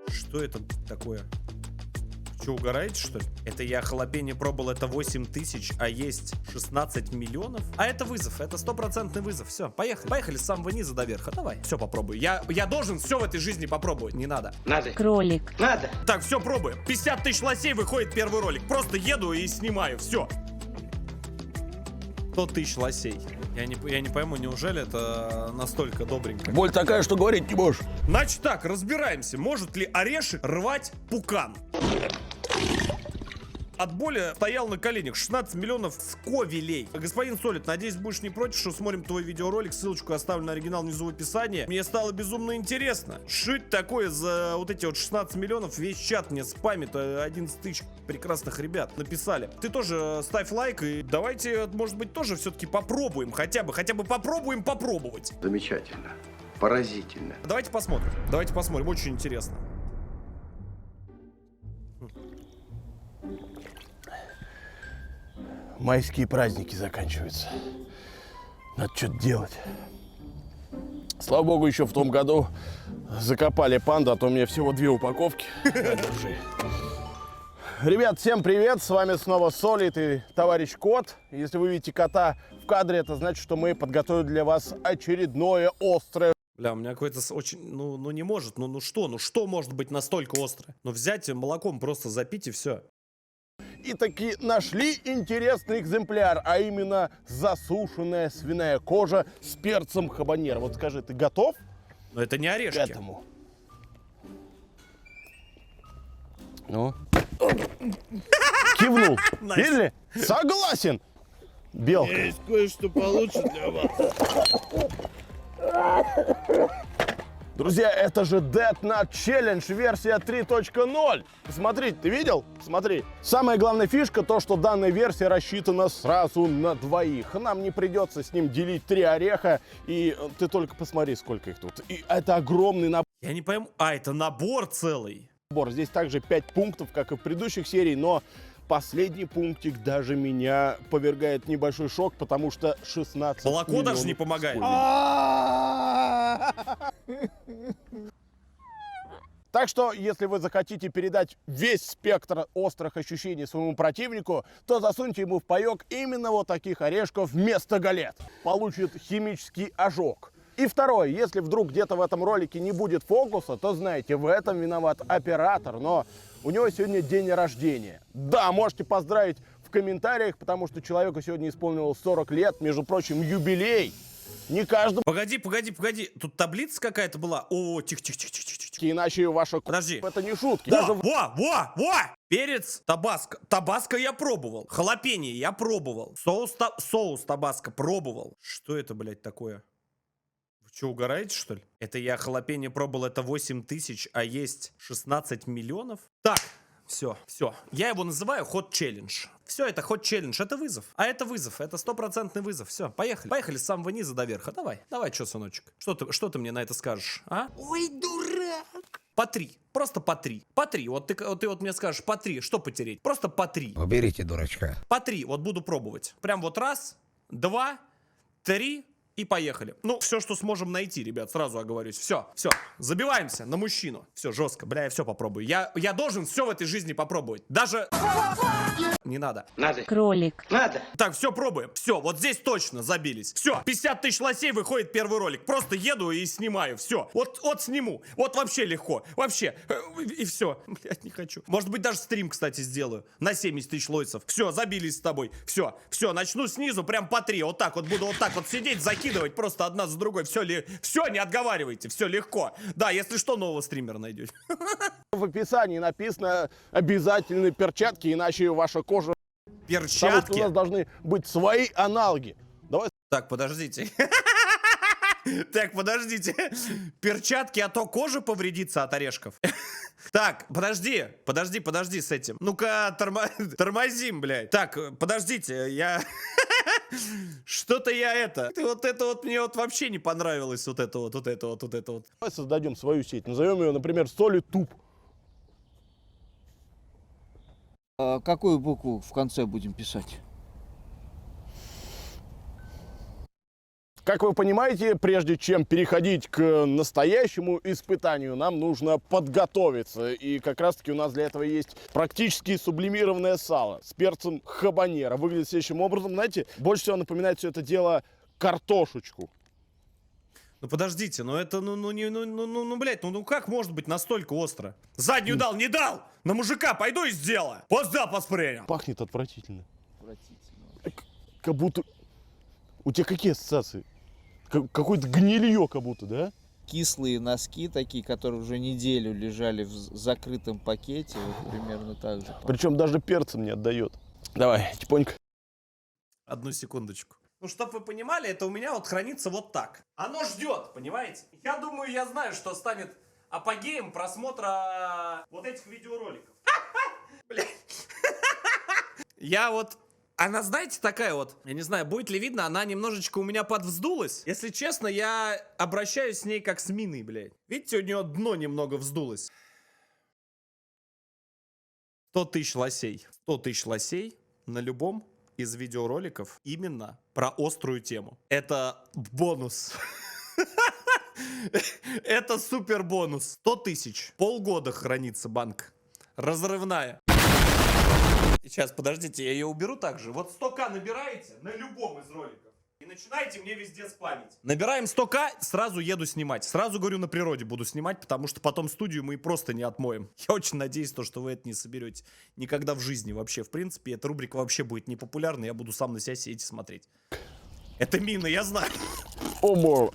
Что это такое? Что, угораете, что ли? Это я халапеньо пробовал, это 8000, а есть 16 миллионов? А это вызов, это стопроцентный вызов. Все, поехали. Поехали с самого низа до верха. Давай, все попробую. Я должен все в этой жизни попробовать. Не надо. Надо. Кролик. Надо. Так, все, пробуем. 50 тысяч лосей, выходит первый ролик. Просто еду и снимаю, все. 100 тысяч лосей. Я не пойму, неужели это настолько добренько? Боль такая, что говорить не можешь. Значит так, разбираемся. Может ли орешек рвать пукан? От боли стоял на коленях. 16 миллионов сковелей. Господин Солид, надеюсь, будешь не против, что смотрим твой видеоролик. Ссылочку оставлю на оригинал внизу в описании. Мне стало безумно интересно. Что это такое за вот эти вот 16 миллионов? Весь чат мне спамит. 11 тысяч прекрасных ребят написали. Ты тоже ставь лайк и давайте, может быть, тоже все-таки попробуем. Хотя бы попробуем попробовать. Замечательно. Поразительно. Давайте посмотрим. Давайте посмотрим. Очень интересно. Майские праздники заканчиваются. Надо что-то делать. Слава богу, еще в том году закопали панду, а то у меня всего 2 упаковки. Держи. Ребят, всем привет! С вами снова Солид и товарищ Кот. Если вы видите кота в кадре, это значит, что мы подготовили для вас очередное острое. Бля, у меня какой-то очень, ну не может, ну что может быть настолько острое? Ну взять молоком просто запить и все. И таки нашли интересный экземпляр, а именно засушенная свиная кожа с перцем хабанеро. Вот скажи, ты готов Но это не к орешки. этому? Ну? Кивнул. Найс. Видели? Согласен. Белка. Есть кое-что получше для вас. Друзья, это же Death Nut Challenge версия 3.0. Смотри, ты видел? Смотри. Самая главная фишка то, что данная версия рассчитана сразу на 2. Нам не придется с ним делить 3 ореха. И ты только посмотри, сколько их тут. И это огромный набор. Я не пойму. А, это набор целый. Здесь также 5 пунктов, как и в предыдущих сериях, но последний пунктик даже меня повергает в небольшой шок, потому что 16 Молоко даже не миллионов помогает. сковелей. Так что, если вы захотите передать весь спектр острых ощущений своему противнику, то засуньте ему в паёк именно вот таких орешков вместо галет. Получит химический ожог. И второе, если вдруг где-то в этом ролике не будет фокуса, то знаете, в этом виноват оператор, но у него сегодня день рождения. Да, можете поздравить в комментариях, потому что человеку сегодня исполнилось 40 лет, между прочим, юбилей. Не каждому. Погоди. Тут таблица какая-то была. О, тихо. Иначе ваша... Подожди. Это не шутки. Во! Перец табаско. Табаско я пробовал. Халапеньо я пробовал. Соус табаско пробовал. Что это, блядь, такое? Вы что, угораете, что ли? Это я халапеньо пробовал, это 8000, а есть 16 миллионов? Так, все. Я его называю Hot Challenge. Все, это Hot Challenge, это вызов. А это вызов, это стопроцентный вызов. Все, поехали. Поехали с самого низа до верха. Давай, что, сыночек? Что ты мне на это скажешь, а? Ой, дурак! По 3. Просто по 3. По 3. Вот ты вот мне скажешь, по 3. Что потереть? Просто по 3. Уберите дурачка. По 3. Вот буду пробовать. Прям вот 1, 2, 3 и поехали. Ну, все, что сможем найти, ребят, сразу оговорюсь. Все. Забиваемся на мужчину. Все, жестко. Бля, я все попробую. Я должен все в этой жизни попробовать. Даже... Не надо. Надо. Кролик. Надо. Так, все, пробуем. Все, вот здесь точно забились. Все, 50 тысяч лосей, выходит первый ролик. Просто еду и снимаю. Все, вот сниму. Вот вообще легко. Вообще. И все. Блять, не хочу. Может быть, даже стрим, кстати, сделаю. На 70 тысяч лойцев. Все, забились с тобой. Все, начну снизу, прям по 3. Вот так вот буду вот так вот сидеть, закидывать просто одна за другой. Все, не отговаривайте. Все легко. Да, если что, нового стримера найдете. В описании написано обязательные перчатки, иначе ваша кожа... Потому что у нас Перчатки. должны быть свои аналоги. Давай. Так, подождите. Перчатки, а то кожа повредится от орешков. Так, подожди с этим. Ну-ка, тормозим, блядь. Так, подождите, я... Что-то я это... Вот это вот мне вот вообще не понравилось, вот это вот. Давай создадим свою сеть. Назовем ее, например, Solitup. А какую букву в конце будем писать? Как вы понимаете, прежде чем переходить к настоящему испытанию, нам нужно подготовиться. И как раз-таки у нас для этого есть практически сублимированное сало с перцем хабанеро. Выглядит следующим образом. Знаете, больше всего напоминает все это дело картошечку. Ну подождите, ну это, блядь, ну как может быть настолько остро? Заднюю дал, не дал! На мужика пойду и сделаю! Вот запас принял! Пахнет отвратительно. Отвратительно. Как будто... У тебя какие ассоциации? Какое-то гнилье как будто, да? Кислые носки такие, которые уже неделю лежали в закрытом пакете, вот примерно так же. Причем даже перцем не отдает. Давай, тихонько. Одну секундочку. Ну, чтоб вы понимали, это у меня вот хранится вот так. Оно ждет, понимаете? Я думаю, я знаю, что станет апогеем просмотра вот этих видеороликов. Блядь. Я вот... Она, знаете, такая вот, я не знаю, будет ли видно, она немножечко у меня подвздулась. Если честно, я обращаюсь с ней как с миной, блядь. Видите, у нее дно немного вздулось. 100 тысяч лосей. 100 тысяч лосей на любом из видеороликов именно про острую тему. Это бонус. Это супер бонус. 100 тысяч. Полгода хранится банк. Разрывная. Сейчас, подождите, я ее уберу также. Вот 100к набираете на любом из роликов. И начинаете мне везде спамить. Набираем 100к, сразу еду снимать. Сразу говорю, на природе буду снимать, потому что потом студию мы просто не отмоем. Я очень надеюсь, что вы это не соберете. Никогда в жизни вообще. В принципе, эта рубрика вообще будет непопулярна. Я буду сам на себя сидеть и смотреть. Это мина, я знаю. О, боже.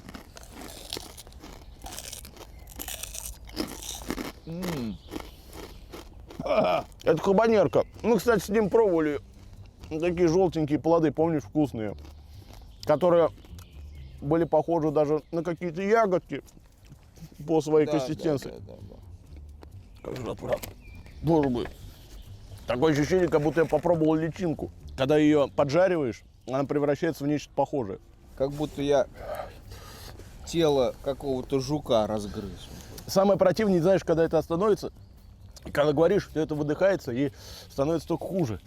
Это хабанерка. Мы, кстати, с ним пробовали такие желтенькие плоды, помнишь, вкусные, которые были похожи даже на какие-то ягодки по своей консистенции. Как же отвратно. Боже мой. Такое ощущение, как будто я попробовал личинку. Когда ее поджариваешь, она превращается в нечто похожее. Как будто я тело какого-то жука разгрыз. Самое противное, знаешь, когда это остановится, когда говоришь, что это выдыхается и становится только хуже.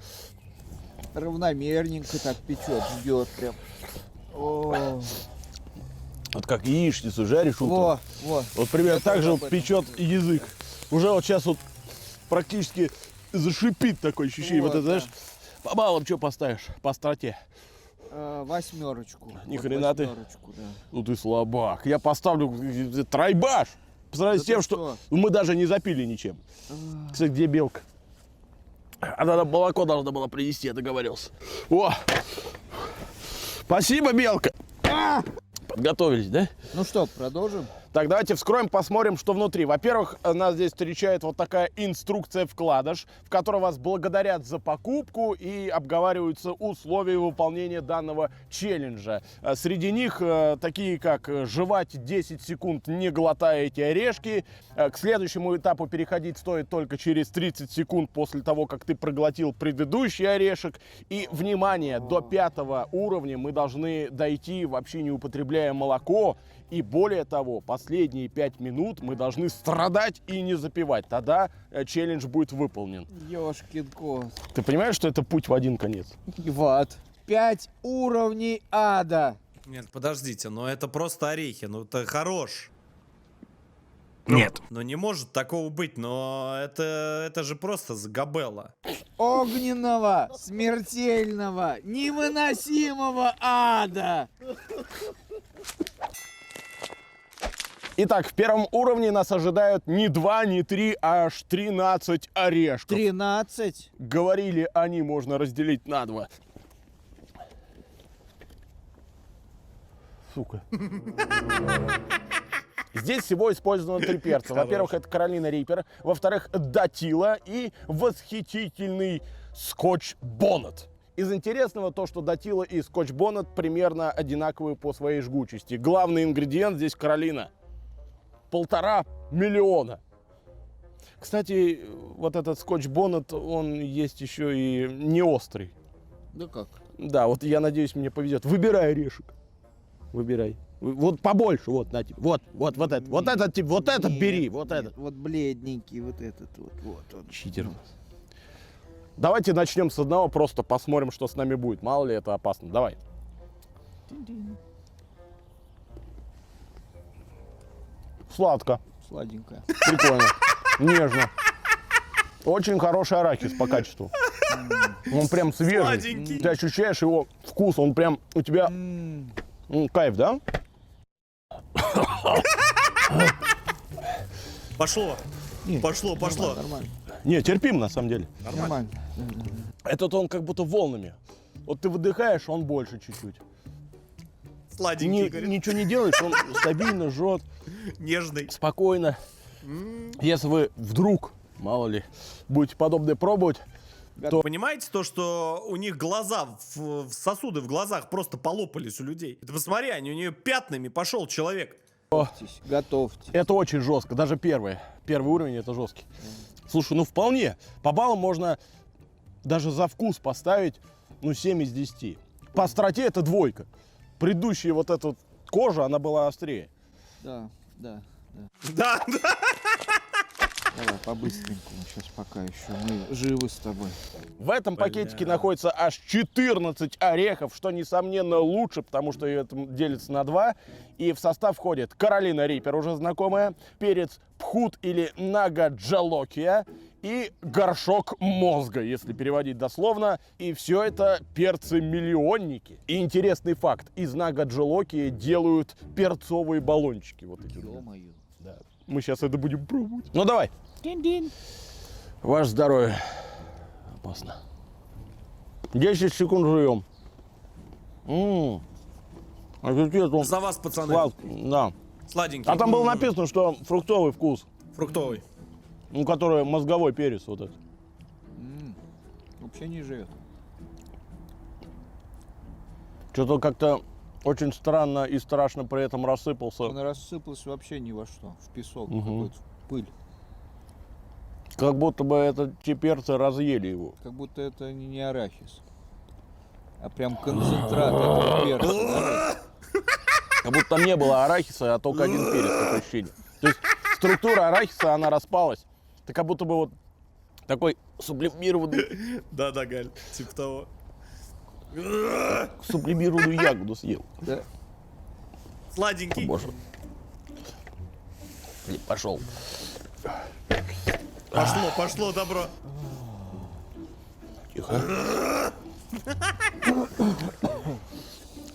Равномерненько так печет, ждет прям. О, Вот как яичницу жаришь утром. во. Вот примерно Я так тоже же об вот этом печет язык. Уже вот сейчас вот практически зашипит такое ощущение. Вот, Вот, это, знаешь, по баллам что поставишь? По остроте. 8. Ни Вот хрена ты. 8, да. Ну ты слабак. Я поставлю тройбаш. По сравнению с Да тем, ты что мы даже не запили ничем. Кстати, где белка? Она нам молоко должна была принести, я договорился. О! Спасибо, белка! Подготовились, да? Ну что, продолжим? Так, давайте вскроем, посмотрим, что внутри. Во-первых, нас здесь встречает вот такая инструкция-вкладыш, в которой вас благодарят за покупку и обговариваются условия выполнения данного челленджа. Среди них такие, как жевать 10 секунд, не глотая эти орешки. К следующему этапу переходить стоит только через 30 секунд после того, как ты проглотил предыдущий орешек. И, внимание, до 5-го уровня мы должны дойти, вообще не употребляя молоко. И более того, последние 5 минут мы должны страдать и не запивать. Тогда челлендж будет выполнен. Ёшкин кот. Ты понимаешь, что это путь в один конец? В ад. 5 уровней ада. Нет, подождите, но это просто орехи, ну ты хорош. Нет. Ну не может такого быть, но это же просто загабелла. Огненного, смертельного, невыносимого ада. Итак, в первом уровне нас ожидают не 2, не 3, а аж 13 орешков. 13. Говорили, они можно разделить на 2. Сука. Здесь всего использовано 3 перца. Во-первых, это Каролина Риппер. Во-вторых, Датила и восхитительный Скотч Боннет. Из интересного то, что Датила и Скотч Боннет примерно одинаковые по своей жгучести. Главный ингредиент здесь Каролина. 1,5 миллиона. Кстати, вот этот Скотч Боннет, он есть еще и не острый. Да как? Да, вот я надеюсь, мне повезет. Выбирай орешек. Выбирай. Вот побольше, вот, на тебе. Вот этот тип, вот этот бери, вот этот. Вот бледненький, вот этот вот он. Читер. Давайте начнем с одного, просто посмотрим, что с нами будет. Мало ли это опасно. Давай. Сладко. Сладенькая. Прикольно. Нежно. Очень хороший арахис по качеству. Он прям свежий. Сладенький. Ты ощущаешь его вкус, он прям у тебя... Кайф, да? Пошло. Не, Пошло. Нормально. Не, терпим на самом деле. Нормально. Этот он как будто волнами. Вот ты выдыхаешь, он больше чуть-чуть. Сладенький, говорит. Ничего не делаешь, он стабильно жжет, Нежный. спокойно. Если вы вдруг, мало ли, будете подобное пробовать, Понимаете то, что у них глаза, в сосуды в глазах просто полопались у людей? Ты посмотри, они у нее пятнами пошел человек. Готовьте. это очень жестко. Даже первый уровень это жесткий. Слушай, ну вполне. По баллам можно даже за вкус поставить, 7 из 10. По остроте это 2. Предыдущая вот эта вот кожа, она была острее. Да. Да. Давай по-быстренькому сейчас пока еще. Мы живы с тобой. В этом пакетике находится аж 14 орехов, что, несомненно, лучше, потому что это делится на 2. И в состав входит Каролина Риппер, уже знакомая, перец пхут или нага-джалокия и горшок мозга, если переводить дословно. И все это перцы-миллионники. И интересный факт, из нага-джалокии делают перцовые баллончики. Вот эти. Ё-моё. Да. Мы сейчас это будем пробовать. Ну давай. Дин-дин. Ваше здоровье. Опасно. 10 секунд жуем. Аппетит, он За вас, пацаны. сладкий, да. Сладенький. А там было написано, что фруктовый вкус. Фруктовый. Который мозговой перец вот этот. Вообще не живет. Что-то как-то очень странно и страшно при этом рассыпался. Он рассыпался вообще ни во что. В песок, Мгм. какой-то, в пыль. Как будто бы те перцы разъели его. Как будто это не арахис, а прям концентрат этого перца. Да? Как будто там не было арахиса, а только один перец, такое ощущение. То есть структура арахиса, она распалась. Ты как будто бы вот такой сублимированный, Да, Галь, типа того. сублимированную ягоду съел. Да. Сладенький. Боже. Пошел. Пошло добро. Тихо.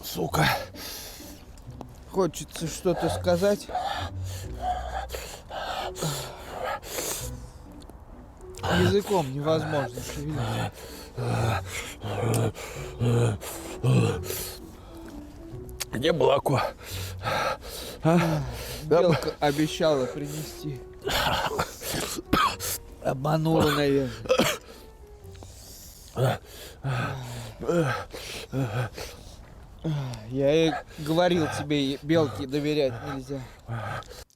Сука. Хочется что-то сказать. Языком невозможно шевелить. Где молоко? Белка обещала принести. Обманула, наверное. Я и говорил тебе, белке доверять нельзя.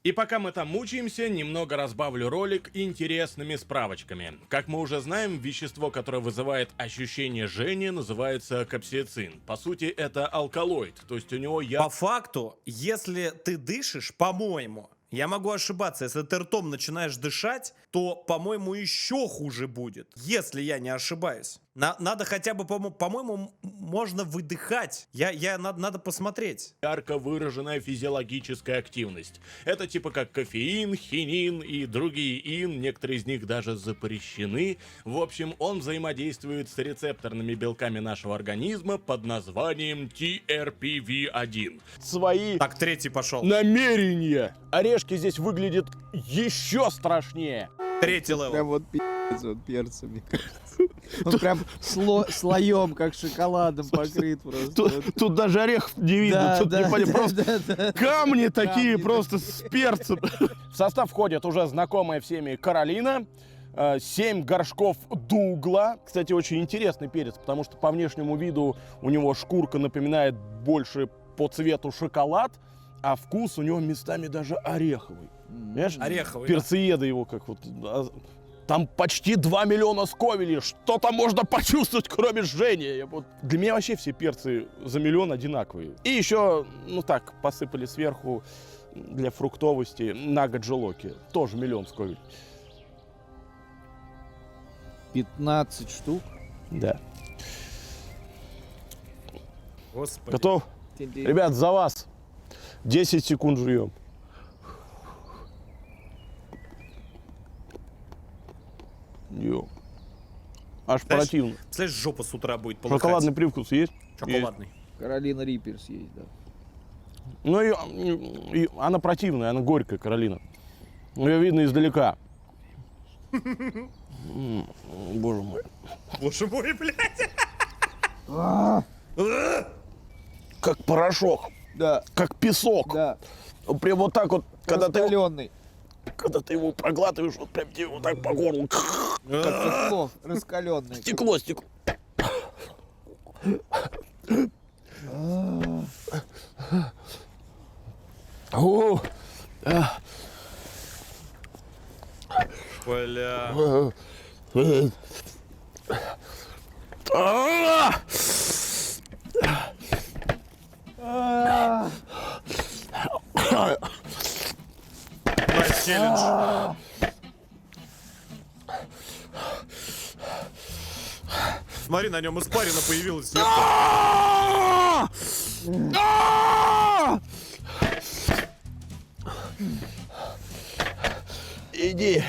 И пока мы там мучаемся, немного разбавлю ролик интересными справочками. Как мы уже знаем, вещество, которое вызывает ощущение жжения, называется капсаицин. По сути, это алкалоид, то есть у него По факту, если ты дышишь, по-моему, я могу ошибаться, если ты ртом начинаешь дышать, то, по-моему, еще хуже будет, если я не ошибаюсь. Надо хотя бы, по-моему, можно выдыхать. Надо посмотреть. ярко выраженная физиологическая активность. Это типа как кофеин, хинин и другие ин, некоторые из них даже запрещены. В общем, он взаимодействует с рецепторными белками нашего организма под названием TRPV1. Свои Так, третий пошел. намерения. Орешки здесь выглядят еще страшнее. Третий левел. Прям вот пи***ц вот перцем, мне кажется. Он прям слоем, как шоколадом покрыт просто. Тут даже орехов не видно. Тут не понятно, просто да. камни такие Камни просто с перцем. В состав входит уже знакомая всеми Каролина, 7 горшков Дугла. Кстати, очень интересный перец, потому что по внешнему виду у него шкурка напоминает больше по цвету шоколад, а вкус у него местами даже ореховый. Понимаешь? Ореховый, да. Перцееды его как вот... Там почти 2 миллиона сковелей. Что там можно почувствовать, кроме жжения? Для меня вообще все перцы за миллион одинаковые. И еще, посыпали сверху для фруктовости нага-джалоки. Тоже миллион сковелей. 15 штук. Да. Господи. Готов? Ребят, за вас. 10 секунд жуем. Ё. Аж Знаешь, противно. Представляешь, жопа с утра будет полыхать. Шоколадный привкус есть? Шоколадный. Каролина Риперс есть, да. Ну, она противная, она горькая, Каролина. Ее видно издалека. Боже мой. Боже мой, блядь. Как порошок, Да, как песок. да. Прям вот так вот, когда ты Раскаленный. его проглатываешь, вот прям тебе вот так по горлу. Как стекло, раскаленный. Стекло. О, Бля. Nice челлендж. Смотри, на нем испарина появилась. ёпта. Иди.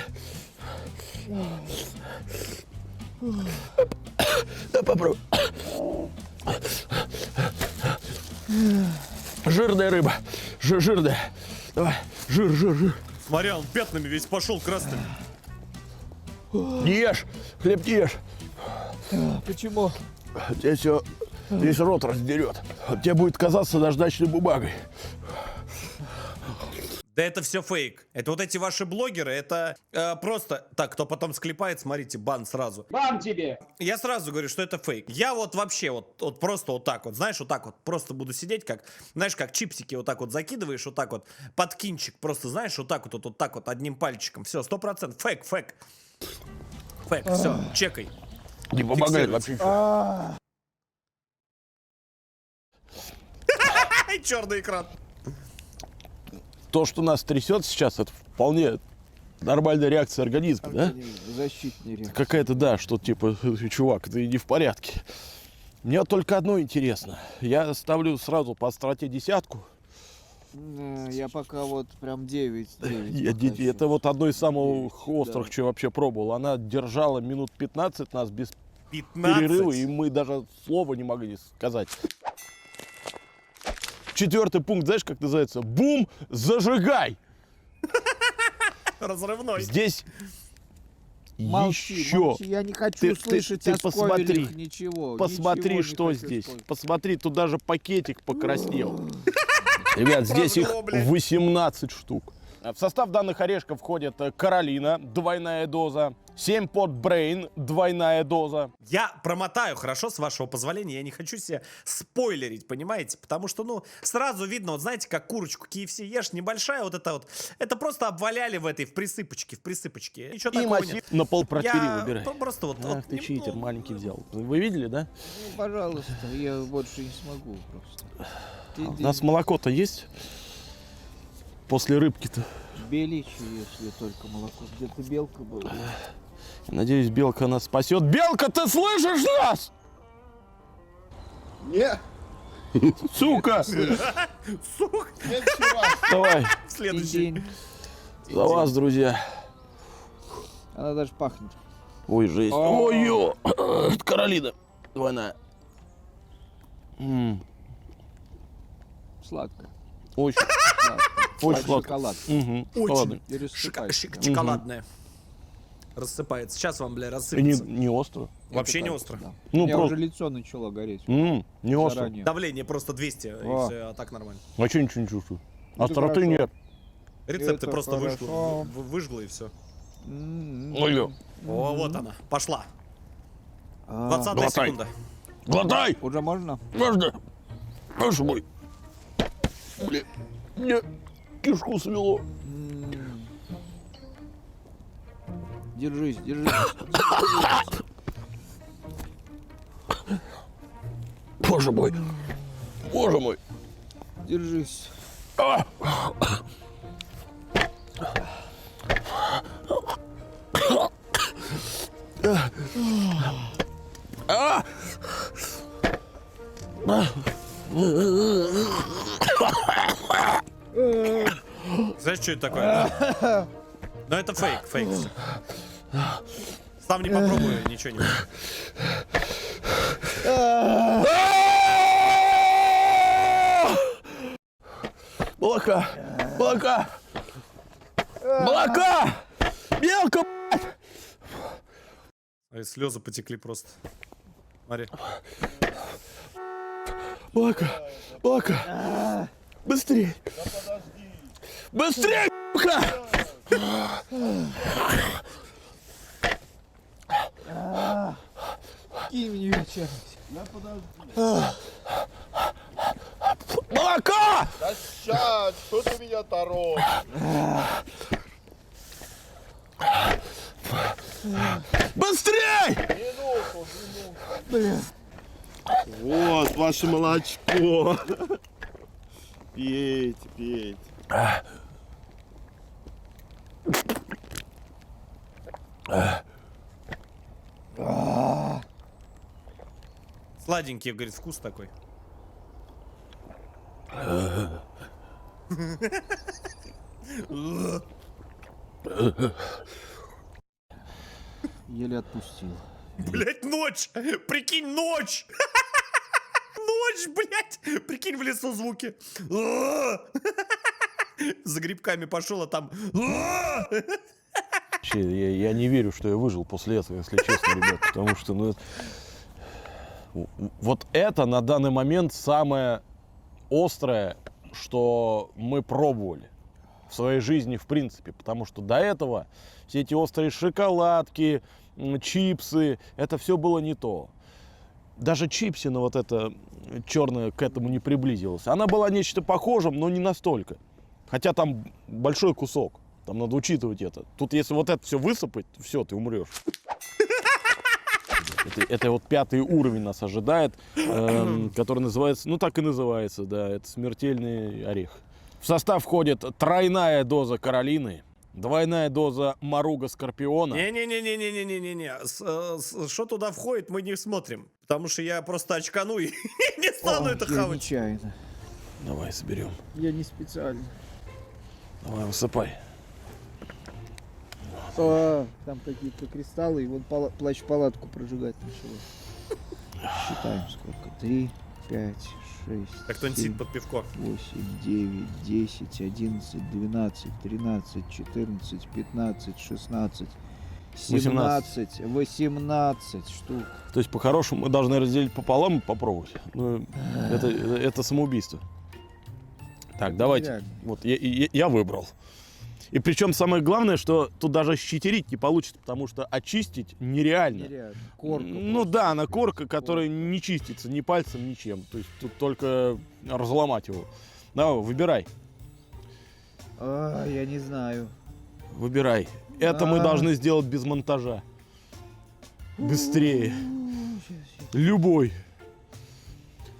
Да попробуй. Жирная рыба. Жирная. Давай. Жир. Смотри, он пятнами весь пошел красным. Не ешь. Хлеб не ешь. Почему? Тебе все весь рот раздерет. Тебе будет казаться наждачной бумагой. Да это все фейк. Это вот эти ваши блогеры, это просто... Так, кто потом склепает, смотрите, бан сразу. Бам тебе! Я сразу говорю, что это фейк. Я вот вообще вот просто вот так вот, знаешь, вот так вот просто буду сидеть, как, знаешь, как чипсики вот так вот закидываешь, вот так вот под кинчик, просто, знаешь, вот так вот так вот одним пальчиком. Все, 100%. Фейк. Фейк, все, чекай. Не помогает Фиксируйте. вообще. Черный экран. То, что нас трясет сейчас, это вполне нормальная реакция организма, да? Защитный реакция. Какая-то, да, что типа, чувак, ты не в порядке. Мне только одно интересно. Я ставлю сразу по остроте 10. Я пока вот прям 9. Это вот одно из самых острых, что я вообще пробовал. Она держала минут 15 нас без 15. перерыва, и мы даже слова не могли сказать. 4-й пункт, знаешь, как называется? Бум, зажигай! Разрывной. Здесь Молчи, еще. молчи, я не хочу слышать ты о посмотри, сковелях ничего. посмотри, ничего не что хочу здесь. слышать. Посмотри, тут даже пакетик покраснел. Ребят, здесь их Прожгло, блядь. 18 штук. В состав данных орешков входит Каролина, двойная доза, 7 под Брейн, двойная доза. Я промотаю, хорошо, с вашего позволения. Я не хочу себе спойлерить, понимаете? Потому что, ну, сразу видно, вот знаете, как курочку KFC ешь, небольшая вот это вот. Это просто обваляли в присыпочке. Ничего И такого массив нет. на полпротвери Я выбирай. просто вот... Ах вот ты не- читер, ну, маленький взял. Вы видели, да? Ну, пожалуйста, я больше не смогу просто. У нас молоко-то есть? После рыбки-то. Беличье, если только молоко. Где-то белка была. Надеюсь, белка нас спасет. Белка, ты слышишь нас? Нет, Сука! Сука, Давай, следующий. День. за вас, друзья. Она даже пахнет. Ой, жесть. Ой-ё! Это Каролина. Двойная. Сладко. Очень, очень сладко. Шоколад. Мгм. Очень. Ладно. И рассыпается. Шоколадная. Рассыпается. Сейчас вам, бля, И рассыпется. не остро. Вообще Это не так, остро. да. Ну, У меня просто- уже лицо начало гореть. Не остро. Заранее. Давление просто 200, и О. все, а так нормально. А что ничего не чувствую? Это Остроты хорошо. нет. Рецепты Это просто хорошо. выжгло и все. Ой-ё. О, вот она, пошла. А, 20 Глотай. секунда. Глотай! Уже можно? Можно? Боже мой. Блин, мне кишку свело. Держись, держись. Боже мой. Боже мой. Держись. А! А! Знаешь, что это такое? Ну это фейк всё. Сам не попробую, ничего не будет. Молока! Молока! Молока! Белка, блядь! Слезы потекли просто. Смотри. Молока! Молока! Быстрей! Быстрей, сука! Кинь мне вечер. Молока! Да сейчас, что ты меня торопишь? Быстрей! Блин. Вот ваше молочко. Пейте, пейте. Сладенький, говорит, вкус такой. Еле отпустил. Блять, ночь! Прикинь, ночь! Ночь, блять! Прикинь, в лесу звуки. За грибками пошел, а там... Я не верю, что я выжил после этого, если честно, ребят, потому что, ну, вот это на данный момент самое острое, что мы пробовали в своей жизни в принципе, потому что до этого все эти острые шоколадки, чипсы, это все было не то. Даже чипсина вот эта черная к этому не приблизилась. Она была нечто похожим, но не настолько. Хотя там большой кусок. Там надо учитывать это. Тут если вот это все высыпать, все, ты умрешь. Это вот 5-й уровень нас ожидает, который называется, ну так и называется, да, это смертельный орех. В состав входит тройная доза Каролины, двойная доза Моруга Скорпиона. Не-не-не-не-не-не-не. Что туда входит, мы не смотрим. Потому что я просто очкану и не стану это Я хавать. нечаянно. Давай соберем. Я не специально. Давай, высыпай. Там какие-то кристаллы, и вот плащ-палатку прожигать начало. Считаем сколько. 3, 5, 6, Так кто-нибудь сидит под пивко. 8, 9, 10, 11, 12, 13, 14, 15, 16, 17, 18 штук. То есть, по-хорошему, мы должны разделить пополам и попробовать. Ну, это самоубийство. Так, давайте. Реально. Вот, я выбрал. И причем самое главное, что тут даже щитерить не получится, потому что очистить нереально. Нереально. Корка. Ну да, она корка, которая не чистится ни пальцем, ничем. То есть тут только разломать его. Давай, выбирай. Я не знаю. Выбирай. Это мы должны сделать без монтажа. Быстрее. Любой.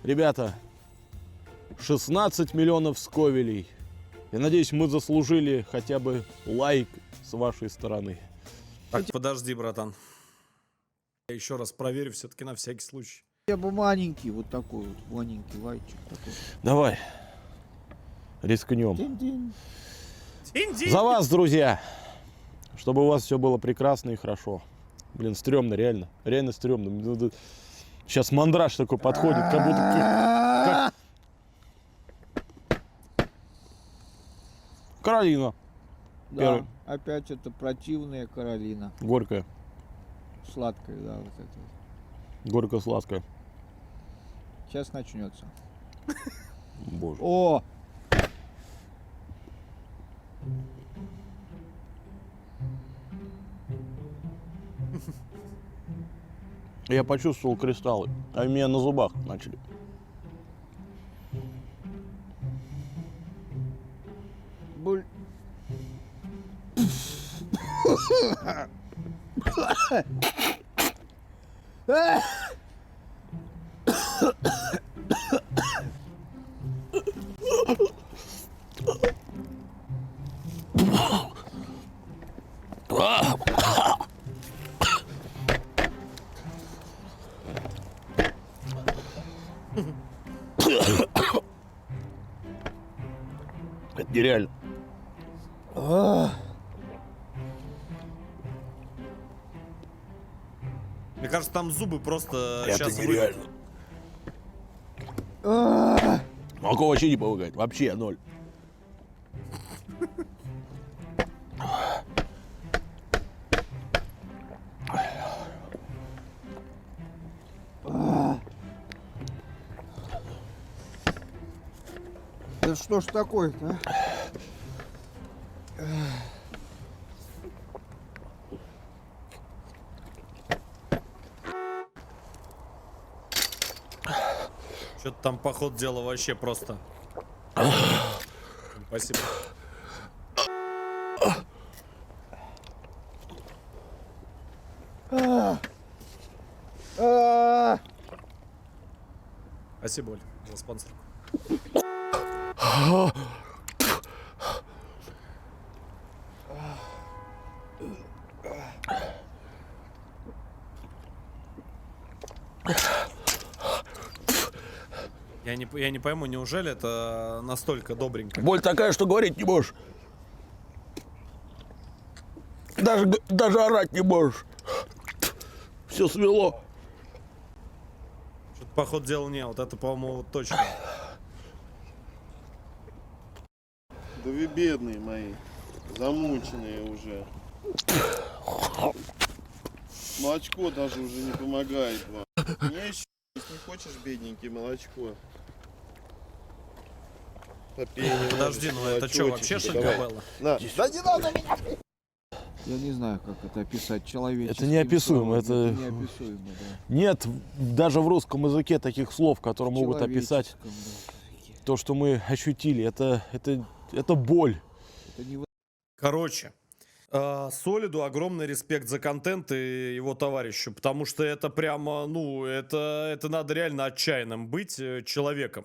Ребята, 16 миллионов сковелей. Я надеюсь, мы заслужили хотя бы лайк с вашей стороны. Так, подожди, братан. Я еще раз проверю, все-таки на всякий случай. Я бы маленький, вот такой вот, маленький лайчик такой. Давай. Рискнем. Динь-динь. Динь-динь. За вас, друзья. Чтобы у вас все было прекрасно и хорошо. Блин, стрёмно, реально. Реально стрёмно. Сейчас мандраж такой подходит, как будто... Каролина. Да, Первый. опять это противная Каролина. Горькая. Сладкая, да, вот это вот. Горько-сладкая. Сейчас начнется. Боже. О! Я почувствовал кристаллы. А у меня на зубах начали. Буль. Это нереально. Мне кажется, там зубы просто Это сейчас нереально. Молоко вообще не помогает. Вообще ноль. Да что ж такое-то, а? Что-то там, по ходу дела, вообще просто. Спасибо. Спасибо, Оль, за спонсор. Я не пойму, неужели это настолько добренько? Боль такая, что говорить не можешь. Даже орать не можешь. Все свело. Что-то, по ходу дела, не, вот это, по-моему, вот точно. Да вы бедные мои, замученные уже. Молочко даже уже не помогает вам. Мне еще, если не хочешь, бедненький, молочко. Попей Подожди, ну это что, вообще молочочек, давай. шокобелла? На. Да не надо меня! Я не знаю, как это описать человеческим Это неописуемо, словом. это- неописуемо, да. Нет даже в русском языке таких слов, которые могут описать Человеческом, да. то, что мы ощутили. Это боль. Это не Короче, Солиду огромный респект за контент и его товарищу, потому что это прямо, ну, это надо реально отчаянным быть человеком.